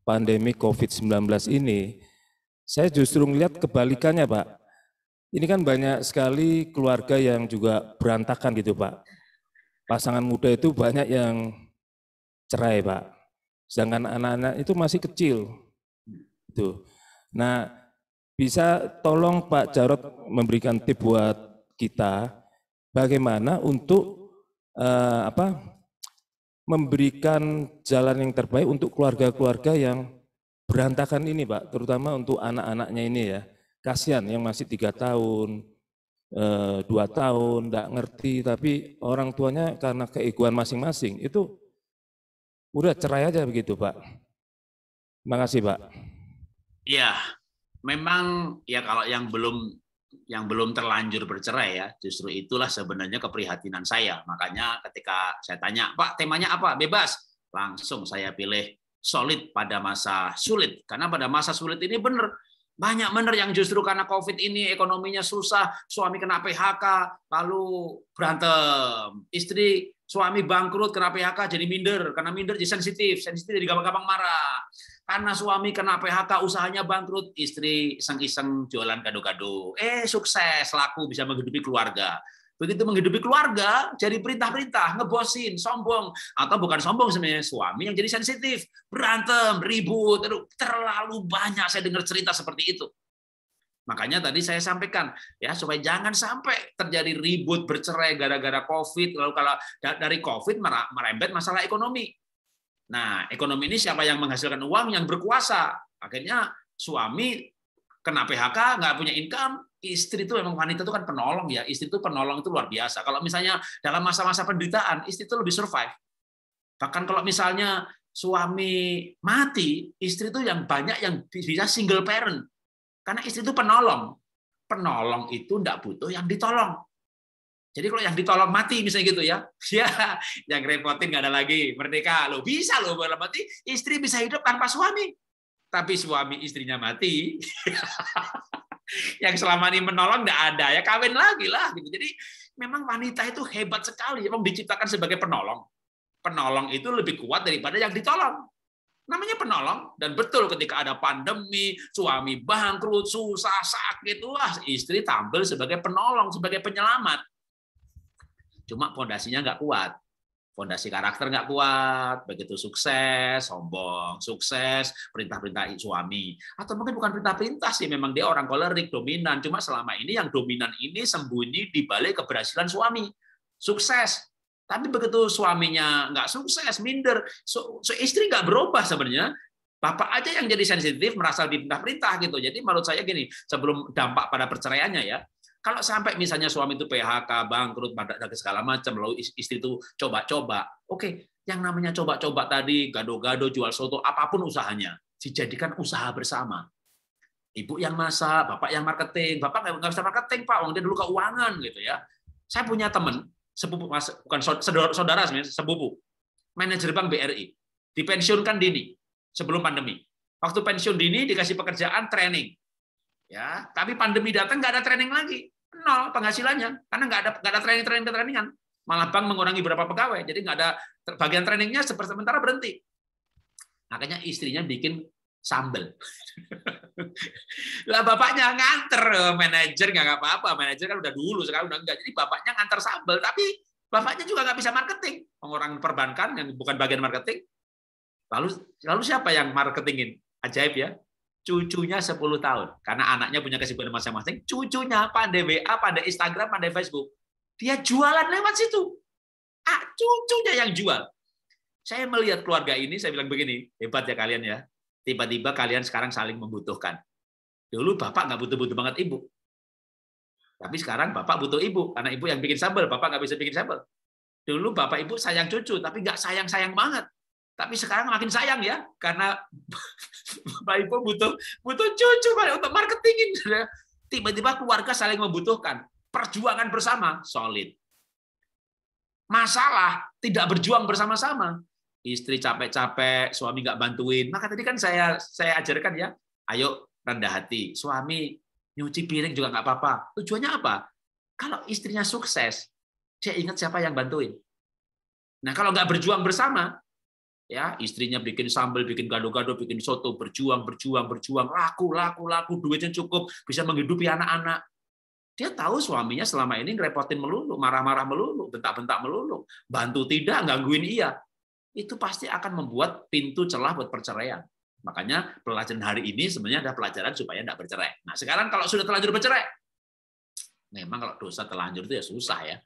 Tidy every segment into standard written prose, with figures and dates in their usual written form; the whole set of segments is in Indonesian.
pandemi COVID-19 ini, saya justru melihat kebalikannya, Pak. Ini kan banyak sekali keluarga yang juga berantakan gitu, Pak. Pasangan muda itu banyak yang cerai, Pak. Sedangkan anak-anak itu masih kecil. Itu. Nah, bisa tolong Pak Jarod memberikan tip buat kita bagaimana untuk memberikan jalan yang terbaik untuk keluarga-keluarga yang berantakan ini, Pak, terutama untuk anak-anaknya ini ya. Kasihan yang masih 3 tahun, 2 tahun, enggak ngerti, tapi orang tuanya karena keegoan masing-masing, itu udah cerai aja begitu, Pak. Terima kasih, Pak. Ya, memang ya kalau yang belum terlanjur bercerai ya, justru itulah sebenarnya keprihatinan saya. Makanya ketika saya tanya, Pak, temanya apa? Bebas. Langsung saya pilih solid pada masa sulit. Karena pada masa sulit ini banyak yang justru karena COVID ini ekonominya susah, suami kena PHK, lalu berantem. Suami bangkrut kena PHK jadi minder, karena minder jadi sensitif jadi gampang-gampang marah. Karena suami kena PHK, usahanya bangkrut, istri iseng-iseng jualan gado-gado. Sukses, laku, bisa menghidupi keluarga. Begitu menghidupi keluarga, jadi perintah-perintah, ngebosin, sombong. Atau bukan sombong sebenarnya, suami yang jadi sensitif, berantem, ribut. Terlalu banyak saya dengar cerita seperti itu. Makanya tadi saya sampaikan, ya supaya jangan sampai terjadi ribut, bercerai gara-gara COVID. Lalu kalau dari COVID merembet masalah ekonomi. Nah, ekonomi ini siapa yang menghasilkan uang? Yang berkuasa. Akhirnya suami kena PHK, nggak punya income, istri itu memang wanita itu kan penolong ya. Istri itu penolong itu luar biasa. Kalau misalnya dalam masa-masa penderitaan, istri itu lebih survive. Bahkan kalau misalnya suami mati, istri itu yang banyak yang bisa single parent. Karena istri itu penolong. Penolong itu nggak butuh yang ditolong. Jadi kalau yang ditolong mati misalnya gitu ya, yang repotin nggak ada lagi, merdeka lo bisa lo mati, istri bisa hidup tanpa suami. Tapi suami istrinya mati, yang selama ini menolong nggak ada ya kawin lagi lah gitu. Jadi memang wanita itu hebat sekali, memang diciptakan sebagai penolong. Penolong itu lebih kuat daripada yang ditolong. Namanya penolong, dan betul ketika ada pandemi, suami bangkrut, susah, sakit, wah istri tampil sebagai penolong, sebagai penyelamat. Cuma fondasinya nggak kuat, fondasi karakter nggak kuat, begitu sukses, sombong, sukses, perintah-perintah suami. Atau mungkin bukan perintah-perintah sih, memang dia orang kolerik, dominan. Cuma selama ini yang dominan ini sembunyi di balik keberhasilan suami. Sukses. Tapi begitu suaminya nggak sukses, minder, istri nggak berubah sebenarnya. Bapak aja yang jadi sensitif, merasa diperintah-perintah gitu. Jadi menurut saya gini, sebelum dampak pada perceraiannya ya, kalau sampai misalnya suami itu PHK, bangkrut, dan segala macam, lalu istri itu coba-coba, oke, yang namanya coba-coba tadi, gado-gado, jual soto, apapun usahanya, dijadikan usaha bersama. Ibu yang masak, bapak yang marketing, bapak nggak bisa marketing pak, dia dulu keuangan gitu ya. Saya punya teman, sepupu, bukan saudara sebenarnya, sepupu, manajer bank BRI, dipensiunkan dini sebelum pandemi. Waktu pensiun dini dikasih pekerjaan training, ya, tapi pandemi datang nggak ada training lagi. Nol penghasilannya karena nggak ada trainingan, malah bank mengurangi berapa pegawai, jadi nggak ada bagian trainingnya, sementara berhenti. Makanya istrinya bikin sambel. Lah bapaknya nganter, manajer nggak apa-apa, manajer kan udah dulu, sekarang udah enggak, jadi bapaknya nganter sambel, tapi bapaknya juga nggak bisa marketing, orang perbankan yang bukan bagian marketing. Lalu siapa yang marketingin? Ajaib ya. Cucunya 10 tahun. Karena anaknya punya kesibukan masing-masing, cucunya pandai WA, pandai Instagram, pandai Facebook. Dia jualan lewat situ. Cucunya yang jual. Saya melihat keluarga ini, saya bilang begini, hebat ya kalian ya. Tiba-tiba kalian sekarang saling membutuhkan. Dulu bapak nggak butuh-butuh banget ibu. Tapi sekarang bapak butuh ibu. Karena ibu yang bikin sambal, bapak nggak bisa bikin sambal. Dulu bapak ibu sayang cucu, tapi nggak sayang-sayang banget. Tapi sekarang makin sayang ya, karena Bapak Ibu butuh cucu untuk marketingin. Tiba-tiba keluarga saling membutuhkan. Perjuangan bersama, solid. Masalah, tidak berjuang bersama-sama. Istri capek-capek, suami nggak bantuin. Maka tadi kan saya ajarkan ya, ayo rendah hati. Suami nyuci piring juga nggak apa-apa. Tujuannya apa? Kalau istrinya sukses, dia ingat siapa yang bantuin. Nah kalau nggak berjuang bersama, Ya, istrinya bikin sambal, bikin gado-gado, bikin soto, berjuang, laku, duitnya cukup, bisa menghidupi anak-anak. Dia tahu suaminya selama ini ngerepotin melulu, marah-marah melulu, bentak-bentak melulu, bantu tidak, gangguin iya. Itu pasti akan membuat pintu celah buat perceraian. Makanya pelajaran hari ini sebenarnya ada pelajaran supaya tidak bercerai. Nah, sekarang kalau sudah terlanjur bercerai, memang kalau dosa terlanjur itu ya susah ya.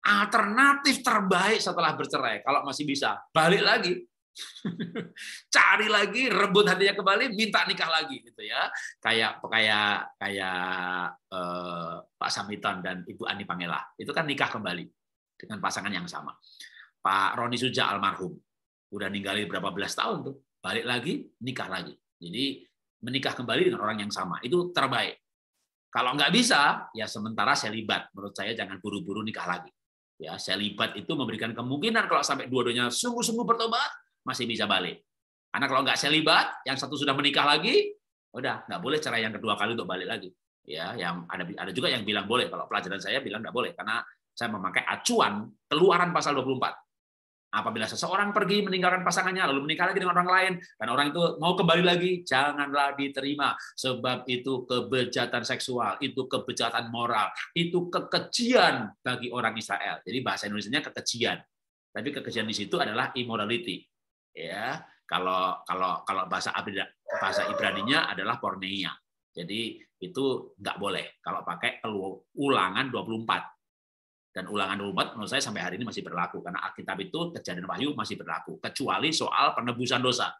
Alternatif terbaik setelah bercerai, kalau masih bisa, balik lagi. Cari lagi, rebut hatinya kembali, minta nikah lagi gitu ya. Kayak Pak Samiton dan Ibu Ani Pangela. Itu kan nikah kembali dengan pasangan yang sama. Pak Roni Suja almarhum. Udah ninggalin berapa belas tahun tuh. Balik lagi, nikah lagi. Jadi menikah kembali dengan orang yang sama. Itu terbaik. Kalau nggak bisa, ya sementara selibat. Menurut saya jangan buru-buru nikah lagi. Ya, selibat itu memberikan kemungkinan kalau sampai dua-duanya sungguh-sungguh bertobat, masih bisa balik. Karena kalau nggak selibat, yang satu sudah menikah lagi, udah nggak boleh cerai yang kedua kali untuk balik lagi. Ya, yang ada juga yang bilang boleh. Kalau pelajaran saya bilang nggak boleh, karena saya memakai acuan keluaran pasal 24. Apabila seseorang pergi meninggalkan pasangannya lalu menikah lagi dengan orang lain dan orang itu mau kembali lagi, janganlah diterima, sebab itu kebejatan seksual, itu kebejatan moral, itu kekejian bagi orang Israel. Jadi bahasa Indonesianya kekejian. Tapi kekejian di situ adalah immorality. Ya, kalau bahasa Ibraninya adalah porneia. Jadi itu nggak boleh kalau pakai Ulangan 24. Dan Ulangan 24 menurut saya sampai hari ini masih berlaku karena Alkitab itu Kejadian Wahyu masih berlaku kecuali soal penebusan dosa.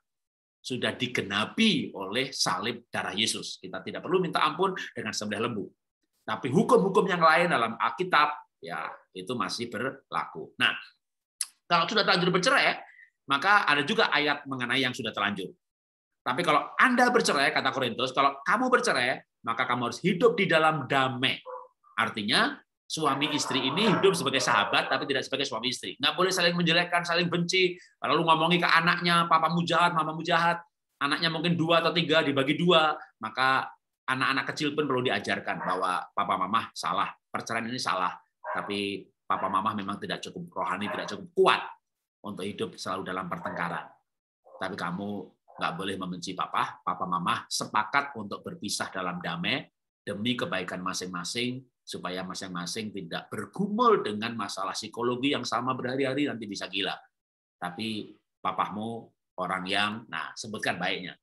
Sudah digenapi oleh salib darah Yesus. Kita tidak perlu minta ampun dengan sembelih lembu. Tapi hukum-hukum yang lain dalam Alkitab ya itu masih berlaku. Nah, kalau sudah terlanjur bercerai, maka ada juga ayat mengenai yang sudah terlanjur. Tapi kalau Anda bercerai, kata Korintus, kalau kamu bercerai, maka kamu harus hidup di dalam damai. Artinya suami istri ini hidup sebagai sahabat tapi tidak sebagai suami istri. Nggak boleh saling menjelekkan, saling benci. Lalu ngomongi ke anaknya, papamu jahat, mamamu jahat. Anaknya mungkin 2 atau 3 dibagi 2, maka anak-anak kecil pun perlu diajarkan bahwa papa mama salah. Perceraian ini salah. Tapi papa mama memang tidak cukup rohani, tidak cukup kuat untuk hidup selalu dalam pertengkaran. Tapi kamu nggak boleh membenci papa mama sepakat untuk berpisah dalam damai demi kebaikan masing-masing, supaya masing-masing tidak bergumul dengan masalah psikologi yang sama berhari-hari, nanti bisa gila. Tapi papahmu orang yang, sebutkan baiknya.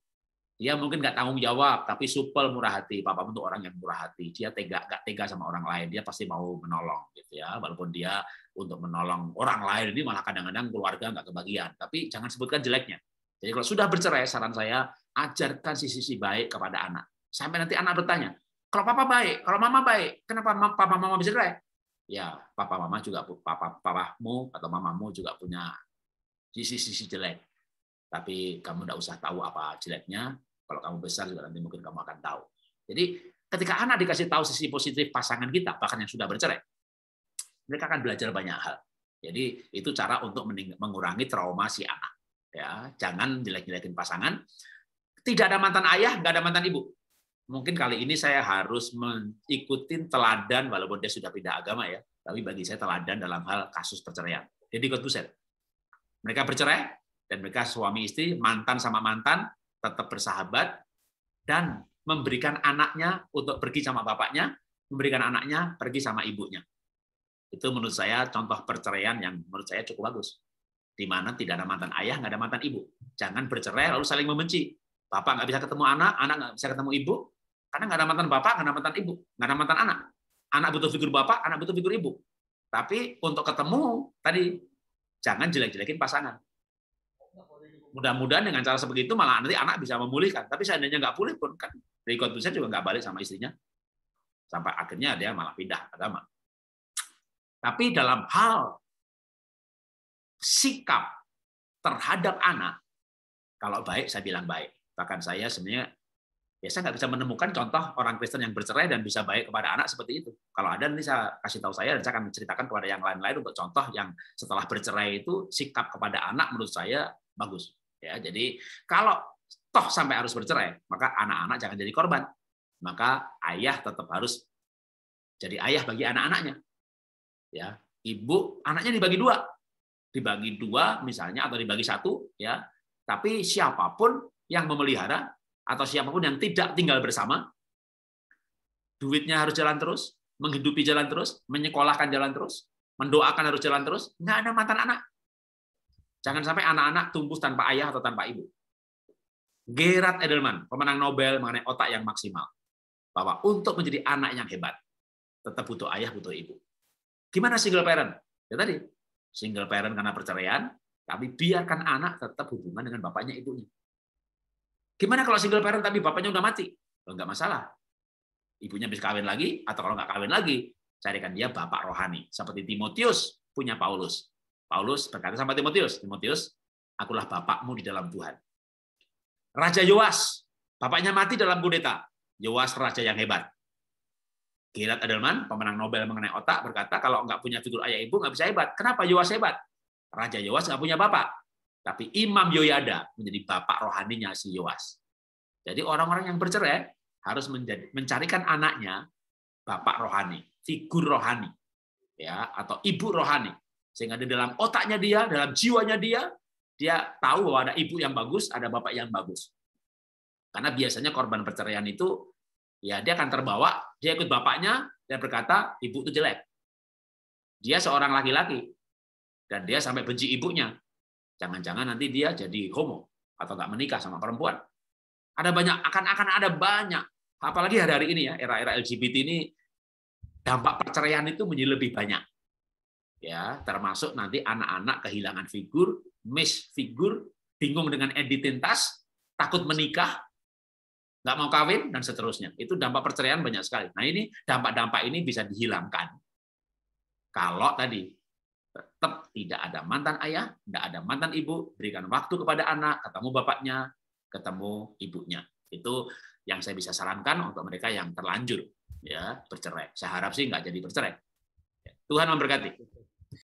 Dia mungkin nggak tanggung jawab, tapi supel murah hati. Papamu itu orang yang murah hati. Dia nggak tega sama orang lain. Dia pasti mau menolong, gitu ya. Walaupun dia untuk menolong orang lain ini malah kadang-kadang keluarga nggak kebagian. Tapi jangan sebutkan jeleknya. Jadi kalau sudah bercerai, saran saya ajarkan sisi-sisi baik kepada anak. Sampai nanti anak bertanya, kalau papa baik, kalau mama baik, kenapa papa mama bisa cerai? Ya, papa mama juga, papamu atau mamamu juga punya sisi-sisi jelek. Tapi kamu tidak usah tahu apa jeleknya. Kalau kamu besar juga nanti mungkin kamu akan tahu. Jadi ketika anak dikasih tahu sisi positif pasangan kita, bahkan yang sudah bercerai, mereka akan belajar banyak hal. Jadi itu cara untuk mengurangi trauma si anak. Ya, jangan jelek-jelekin pasangan. Tidak ada mantan ayah, nggak ada mantan ibu. Mungkin kali ini saya harus mengikuti teladan, walaupun dia sudah pindah agama ya, tapi bagi saya teladan dalam hal kasus perceraian. Jadi Corbuzier, mereka bercerai dan mereka suami istri, mantan sama mantan tetap bersahabat dan memberikan anaknya untuk pergi sama bapaknya, memberikan anaknya pergi sama ibunya. Itu menurut saya contoh perceraian yang menurut saya cukup bagus. Di mana tidak ada mantan ayah, nggak ada mantan ibu. Jangan bercerai lalu saling membenci. Bapak nggak bisa ketemu anak nggak bisa ketemu ibu, karena nggak ada mantan bapak, nggak ada mantan ibu, nggak ada mantan anak. Anak butuh figur bapak, anak butuh figur ibu. Tapi untuk ketemu, tadi jangan jelek-jelekin pasangan. Mudah-mudahan dengan cara seperti itu malah nanti anak bisa memulihkan. Tapi seandainya nggak pulih pun, kan Rikot Buset juga nggak balik sama istrinya. Sampai akhirnya dia malah pindah agama. Tapi dalam hal sikap terhadap anak, kalau baik, saya bilang baik. Bahkan saya sebenarnya biasa nggak bisa menemukan contoh orang Kristen yang bercerai dan bisa baik kepada anak seperti itu. Kalau ada, nanti saya kasih tahu saya dan saya akan menceritakan kepada yang lain-lain untuk contoh yang setelah bercerai itu sikap kepada anak menurut saya bagus. Ya, jadi kalau toh sampai harus bercerai, maka anak-anak jangan jadi korban. Maka ayah tetap harus jadi ayah bagi anak-anaknya. Ya, ibu anaknya dibagi 2. Dibagi 2 misalnya atau dibagi 1, ya. Tapi siapapun yang memelihara atau siapapun yang tidak tinggal bersama, duitnya harus jalan terus, menghidupi jalan terus, menyekolahkan jalan terus, mendoakan harus jalan terus, nggak ada mantan anak. Jangan sampai anak-anak tumbuh tanpa ayah atau tanpa ibu. Gerard Edelman, pemenang Nobel mengenai otak yang maksimal, bahwa untuk menjadi anak yang hebat, tetap butuh ayah, butuh ibu. Gimana single parent? Ya tadi, single parent karena perceraian, tapi biarkan anak tetap hubungan dengan bapaknya, ibunya. Gimana kalau single parent tapi bapaknya udah mati? Oh, nggak masalah. Ibunya bisa kawin lagi, atau kalau nggak kawin lagi, carikan dia bapak rohani. Seperti Timotius punya Paulus. Paulus berkata sama Timotius, Timotius, akulah bapakmu di dalam Tuhan. Raja Yoas, bapaknya mati dalam kudeta. Yoas raja yang hebat. Gerard Edelman, pemenang Nobel mengenai otak, berkata kalau nggak punya figur ayah ibu nggak bisa hebat. Kenapa Yoas hebat? Raja Yoas nggak punya bapak. Tapi Imam Yoyada menjadi bapak rohaninya si Yoas. Jadi orang-orang yang bercerai harus mencarikan anaknya bapak rohani, figur rohani, ya, atau ibu rohani. Sehingga di dalam otaknya dia, dalam jiwanya dia tahu bahwa ada ibu yang bagus, ada bapak yang bagus. Karena biasanya korban perceraian itu, ya dia akan terbawa, dia ikut bapaknya, dan berkata, ibu itu jelek. Dia seorang laki-laki, dan dia sampai benci ibunya. Jangan-jangan nanti dia jadi homo, atau nggak menikah sama perempuan. Ada banyak, akan ada banyak. Apalagi hari-hari ini ya, era-era LGBT ini, dampak perceraian itu menjadi lebih banyak. Ya, termasuk nanti anak-anak kehilangan figur, misfigur, bingung dengan identitas, takut menikah, nggak mau kawin, dan seterusnya. Itu dampak perceraian banyak sekali. Nah, ini dampak-dampak ini bisa dihilangkan kalau tadi tetap tidak ada mantan ayah, tidak ada mantan ibu, berikan waktu kepada anak, ketemu bapaknya, ketemu ibunya. Itu yang saya bisa sarankan untuk mereka yang terlanjur ya bercerai. Saya harap sih nggak jadi bercerai. Tuhan memberkati.